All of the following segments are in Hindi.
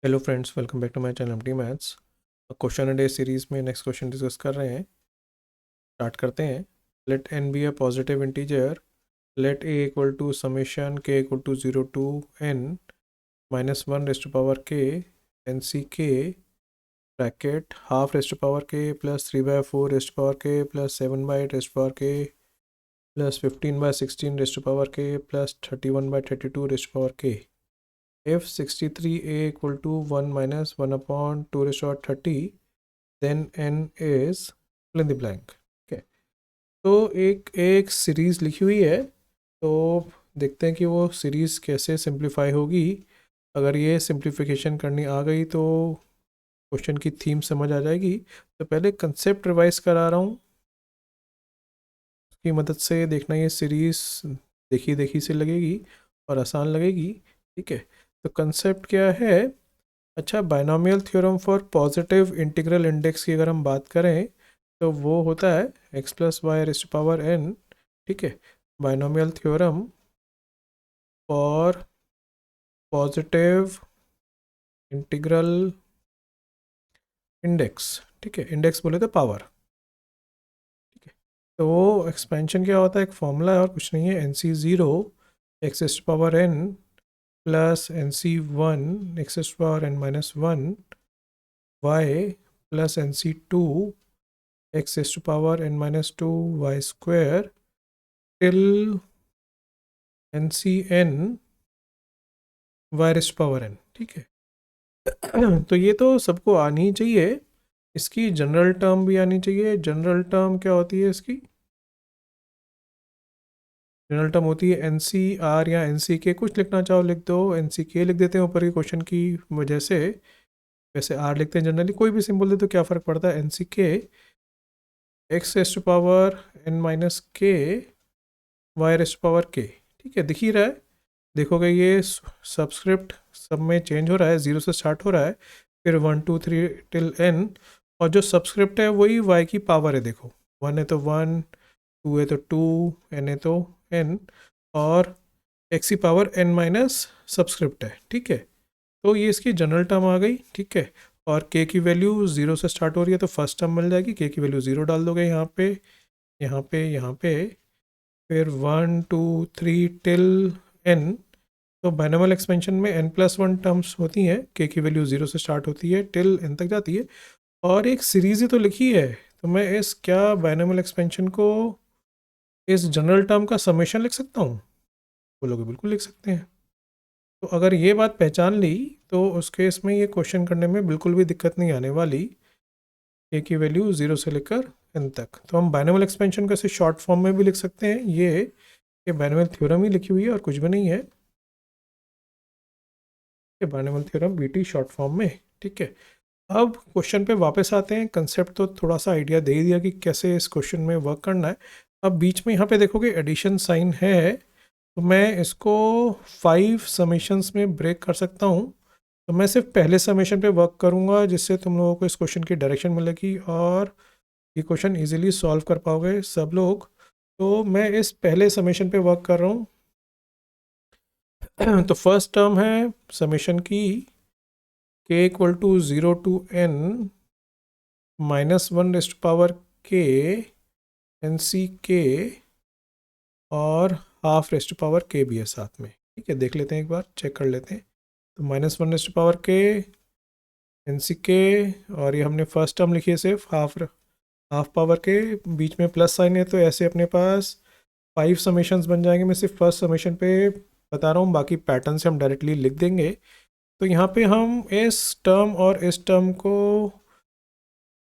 Hello friends, welcome back to my channel MT maths. Question and day series में नेक्स्ट क्वेश्चन डिस्कस कर रहे हैं। स्टार्ट करते हैं। Let N be a positive integer, let A equal to summation K equal to 0 to n minus 1 raised to power K N C K bracket half raised to power K plus 3/4 raised to power K plus 7/8 raised to power K plus 15/16 rest to power K plus 31/32 rest to power के। If 63a equal to 1 minus 1 upon 2 raised to power 30, then n is fill in the blank. Okay. तो एक एक सीरीज़ लिखी हुई है, तो देखते हैं कि वो सीरीज़ कैसे सिंप्लीफाई होगी। अगर ये सिंप्लीफिकेशन करनी आ गई तो क्वेश्चन की थीम समझ आ जाएगी। तो पहले कंसेप्ट रिवाइज करा रहा हूँ, उसकी मदद से देखना ये सीरीज़ देखी देखी से लगेगी और आसान लगेगी। ठीक है, तो कंसेप्ट क्या है? अच्छा, binomial theorem for positive integral index की अगर हम बात करें तो वो होता है x plus y raise to power n। ठीक है, binomial theorem for positive integral index. ठीक है, इंडेक्स बोले तो पावर। ठीक है, तो वो एक्सपेंशन क्या होता है, एक फॉर्मूला है और कुछ नहीं है, n C zero x raise to power n plus n C one x raise to power n minus one y plus n C two x raised to power n minus 2 y square till ncn y raised to power n। ठीक है, तो ये तो सबको आनी ही चाहिए। इसकी जनरल टर्म भी आनी चाहिए। जनरल टर्म क्या होती है इसकी? जनरल टर्म होती है एन सी आर या एन सी के, कुछ लिखना चाहो लिख दो, एन सी के लिख देते हैं ऊपर के क्वेश्चन की वजह से। वैसे आर लिखते हैं जनरली, कोई भी सिंबल दे तो क्या फ़र्क पड़ता है। N C k x raise to power n minus k y raise to power k. ठीक है, दिख ही रहा है, देखोगे ये सबस्क्रिप्ट सब में चेंज हो रहा है, 0 से स्टार्ट हो रहा है, फिर 1 2 3 टिल n, और जो सबस्क्रिप्ट है वही y की पावर है। देखो 1 है तो 1, 2 है तो 2, n है तो n, और x की पावर n माइनस सबस्क्रिप्ट है। ठीक है, तो ये इसकी जनरल टर्म आ गई। ठीक है, और k की वैल्यू 0 से स्टार्ट हो रही है तो फर्स्ट टर्म मिल जाएगी, k की वैल्यू 0 डाल दोगे यहाँ पे, यहाँ पे, यहाँ पे, फिर 1 2 3 टिल n। तो बायनोमियल एक्सपेंशन में n+1 टर्म्स होती हैं, k की वैल्यू 0 से स्टार्ट होती है टिल n तक जाती है, और एक सीरीज ही तो लिखी है। तो मैं इस क्या बायनोमियल एक्सपेंशन को इस जनरल टर्म का समेशन लिख सकता हूँ? बोलोगे बिल्कुल लिख सकते हैं। तो अगर ये बात पहचान ली तो उस केस में ये क्वेश्चन करने में बिल्कुल भी दिक्कत नहीं आने वाली। k की वैल्यू 0 से लेकर n तक, तो हम बायनोमियल एक्सपेंशन को ऐसे शॉर्ट फॉर्म में भी लिख सकते हैं। ये बायनोमियल थ्योरम ही लिखी हुई है और कुछ भी नहीं है, binomial theorem BT short form में। ठीक है, अब क्वेश्चन पे वापस आते हैं। कंसेप्ट तो थोड़ा सा आइडिया दे ही दिया कि कैसे इस क्वेश्चन में वर्क करना है। अब बीच में यहाँ पे देखोगे एडिशन साइन है, तो मैं इसको 5 समेशंस में ब्रेक कर सकता हूँ। तो मैं सिर्फ पहले समेशन पे वर्क करूँगा, जिससे तुम लोगों को इस क्वेश्चन की डायरेक्शन मिलेगी और ये क्वेश्चन इजीली सॉल्व कर पाओगे सब लोग। तो मैं इस पहले समेशन पे वर्क कर रहा हूँ। तो फर्स्ट टर्म है समेशन की k equal to 0 to n minus 1 raised power k n C k, और हाफ रेस्ट पावर k भी है साथ में। ठीक है, देख लेते हैं, एक बार चेक कर लेते हैं। तो minus 1 raised power k n C k, और ये हमने फर्स्ट टर्म लिखी है सिर्फ हाफ पावर के, बीच में प्लस साइन है, तो ऐसे अपने पास 5 समेशंस बन जाएंगे। मैं सिर्फ फर्स्ट समेशन पे बता रहा हूँ, बाकी पैटर्न से हम डायरेक्टली लिख देंगे। तो यहाँ पे हम इस टर्म और इस टर्म को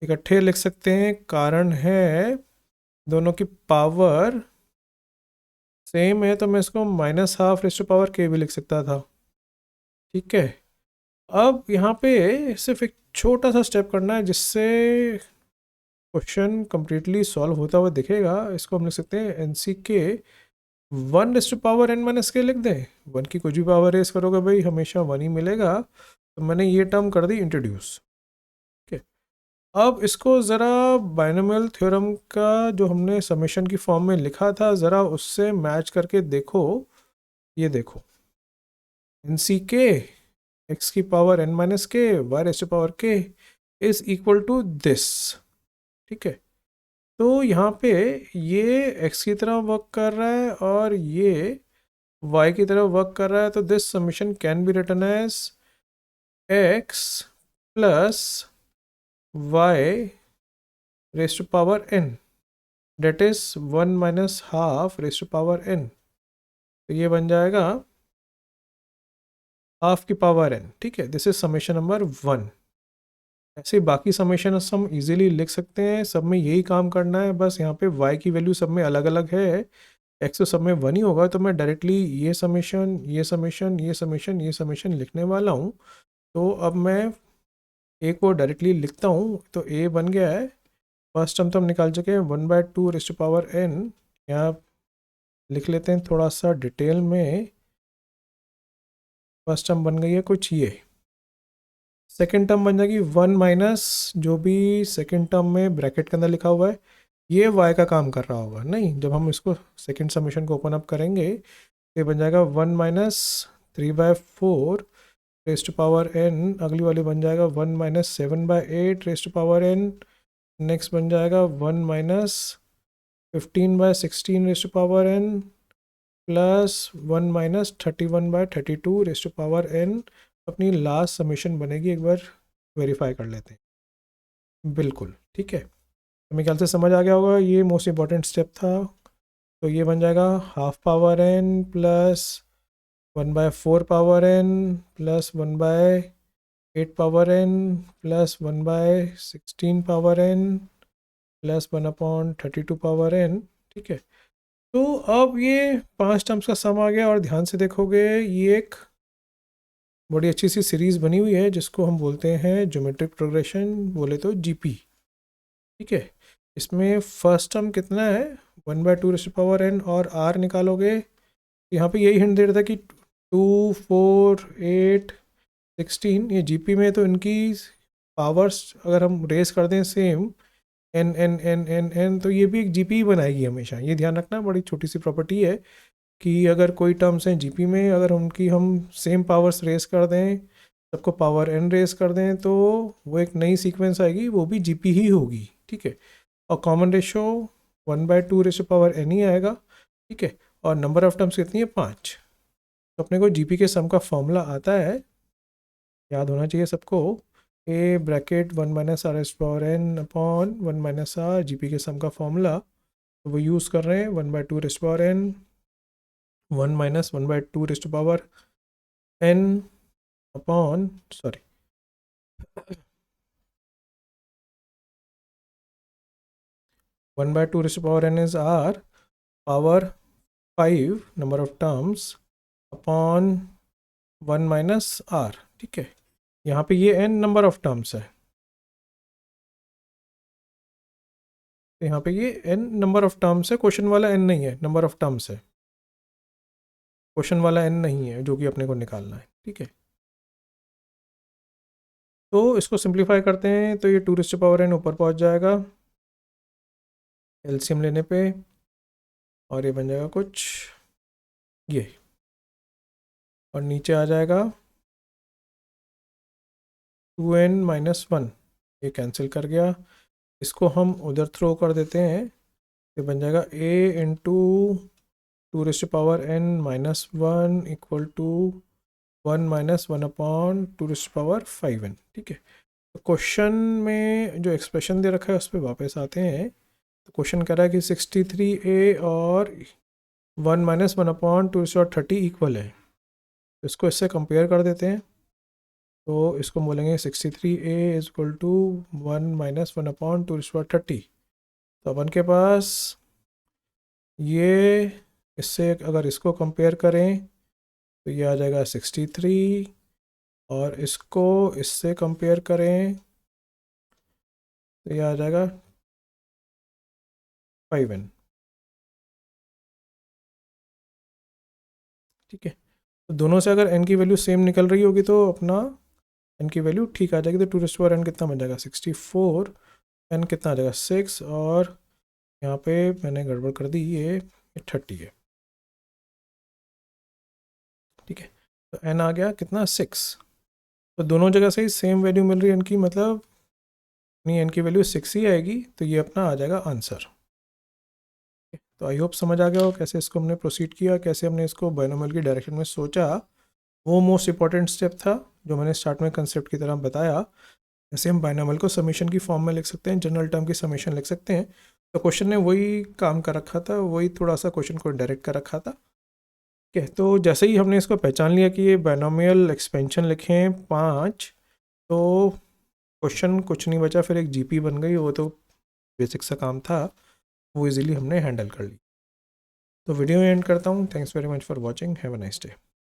इकट्ठे लिख सकते हैं, कारण है दोनों की पावर सेम है, तो मैं इसको minus half raised to power k भी लिख सकता था। ठीक है, अब यहाँ पे सिर्फ एक छोटा सा स्टेप करना है जिससे क्वेश्चन कंप्लीटली सॉल्व होता हुआ दिखेगा। इसको हम लिख सकते हैं N C k 1 raised to power n minus k लिख दें। 1 की कुछ भी पावर रेस करोगे भाई हमेशा 1 ही मिलेगा, तो मैंने ये टर्म कर दी इंट्रोड्यूस। ठीक है, अब इसको ज़रा बायनोमियल थ्योरम का जो हमने समेशन की फॉर्म में लिखा था ज़रा उससे मैच करके देखो। ये देखो एन सी के एक्स की power n minus k y raised power के इज इक्वल टू दिस। ठीक है, तो यहाँ पे ये x की तरह वर्क कर रहा है और ये y की तरह वर्क कर रहा है, तो this summation can be written as x plus y raised to power n, that is 1 minus half raised to power n। तो ये बन जाएगा हाफ की पावर n। ठीक है, दिस इज समीशन नंबर 1। ऐसे बाकी समेशन हम इजीली लिख सकते हैं, सब में यही काम करना है, बस यहाँ पे y की वैल्यू सब में अलग अलग है, x तो सब में 1 ही होगा, तो मैं डायरेक्टली ये समेशन ये समेशन ये समेशन ये समेशन लिखने वाला हूँ। तो अब मैं a को डायरेक्टली लिखता हूँ, तो a बन गया है, फर्स्ट टर्म तो हम निकाल चुके हैं 1/2 रेज़ टू पावर n। यहाँ लिख लेते हैं थोड़ा सा डिटेल में। फर्स्ट टर्म बन गई है कुछ ये, सेकेंड टर्म बन जाएगी 1 माइनस जो भी सेकेंड टर्म में ब्रैकेट के अंदर लिखा हुआ है, ये y का काम कर रहा होगा नहीं, जब हम इसको सेकेंड समीशन को ओपन अप करेंगे तो ये बन जाएगा 1 minus 3/4 raise to power n। अगली वाली बन जाएगा 1 minus 7/8 raise to power n। Next बन जाएगा 1 minus 15/16 raise to power n plus 1 minus 31/32 raise to power n। अपनी लास्ट समीशन बनेगी, एक बार वेरीफाई कर लेते हैं। बिल्कुल ठीक है, तो मेरे ख्याल से समझ आ गया होगा, ये मोस्ट इम्पॉर्टेंट स्टेप था। तो ये बन जाएगा half power n plus 1/4 power n plus 1/8 power n plus 1/16 power n plus 1/32 power n। ठीक है, तो अब ये 5 टर्म्स का सम आ गया, और ध्यान से देखोगे ये एक बड़ी अच्छी सी सीरीज़ बनी हुई है जिसको हम बोलते हैं ज्योमेट्रिक प्रोग्रेशन, बोले तो जीपी। ठीक है, इसमें फर्स्ट टर्म कितना है 1/2 रेज़ टू पावर n, और r निकालोगे यहाँ पे यही हिंट दे रहा था कि 2 4 8 16, ये जीपी में तो इनकी पावर्स अगर हम रेस कर दें same n n n n n, तो ये भी एक जीपी ही बनाएगी हमेशा। ये ध्यान रखना, बड़ी छोटी सी प्रॉपर्टी है कि अगर कोई टर्म्स हैं जीपी में, अगर उनकी हम सेम पावर्स रेस कर दें, सबको पावर n रेस कर दें, तो वो एक नई सीक्वेंस आएगी, वो भी जीपी ही होगी। ठीक है, और common ratio 1/2 ratio power n ही आएगा। ठीक है, और नंबर ऑफ टर्म्स कितनी है 5। तो अपने को जीपी के सम का फॉर्मूला आता है, याद होना चाहिए सबको, a bracket 1 minus r s power n upon 1 minus r, GP के सम का फॉर्मूला। तो वो यूज़ कर रहे हैं 1/2 raise power n 1 minus 1/2 raise to power n upon 1/2 raise to power n is r power 5 number of terms upon 1 minus r। ठीक है, यहाँ पे ये n नंबर ऑफ टर्म्स है, तो यहाँ पे ये n नंबर ऑफ टर्म्स है, क्वेश्चन वाला n नहीं है, नंबर ऑफ टर्म्स है, क्वेश्चन वाला n नहीं है जो कि अपने को निकालना है। ठीक है, तो इसको सिंप्लीफाई करते हैं, तो ये 2 रेज़ टू पावर n ऊपर पहुँच जाएगा एलसीएम लेने पे, और ये बन जाएगा कुछ ये, और नीचे आ जाएगा 2n माइनस 1, ये कैंसिल कर गया, इसको हम उधर थ्रो कर देते हैं, ये बन जाएगा a into 2 raise to power n minus 1 equal to 1 minus 1 upon 2 raise to power 5n। ठीक है, तो क्वेश्चन में जो एक्सप्रेशन दे रखा है उस पर वापस आते हैं। तो क्वेश्चन कह रहा है कि 63a और 1 minus 1 upon 2 raise to power 30 equal है, तो इसको इससे कंपेयर कर देते हैं। तो इसको बोलेंगे 63a is equal to 1 minus 1 upon 2 raise to power 30। तो अपन के पास ये, इससे अगर इसको कंपेयर करें तो ये आ जाएगा 63, और इसको इससे कंपेयर करें तो ये आ जाएगा 5n। ठीक है, तो दोनों से अगर n की वैल्यू सेम निकल रही होगी तो अपना n की वैल्यू ठीक आ जाएगी। तो 2 रेज़ टू पावर n कितना बन जाएगा 64, n कितना आ जाएगा 6, और यहाँ पे मैंने गड़बड़ कर दी, ये 30 है। ठीक है, तो n आ गया कितना 6। तो दोनों जगह से ही सेम वैल्यू मिल रही है एन की, मतलब अपनी एन की वैल्यू 6 ही आएगी, तो ये अपना आ जाएगा आंसर। तो आई होप समझ आ गया हो कैसे इसको हमने प्रोसीड किया, कैसे हमने इसको बायनोमियल की डायरेक्शन में सोचा। वो मोस्ट इंपॉर्टेंट स्टेप था जो मैंने स्टार्ट में कंसेप्ट की तरह बताया। जैसे हम बायनोमियल को समीशन की फॉर्म में लिख सकते हैं, जनरल टर्म की समीशन लिख सकते हैं, तो क्वेश्चन ने वही काम कर रखा था, वही थोड़ा सा क्वेश्चन को डायरेक्ट कर रखा था। ठीक है, तो जैसे ही हमने इसको पहचान लिया कि ये बायनोमियल एक्सपेंशन लिखें 5, तो क्वेश्चन कुछ नहीं बचा, फिर एक जीपी बन गई, वो तो बेसिक सा काम था, वो इजीली हमने हैंडल कर ली। तो वीडियो एंड करता हूँ। Thanks very much for watching, have a nice day.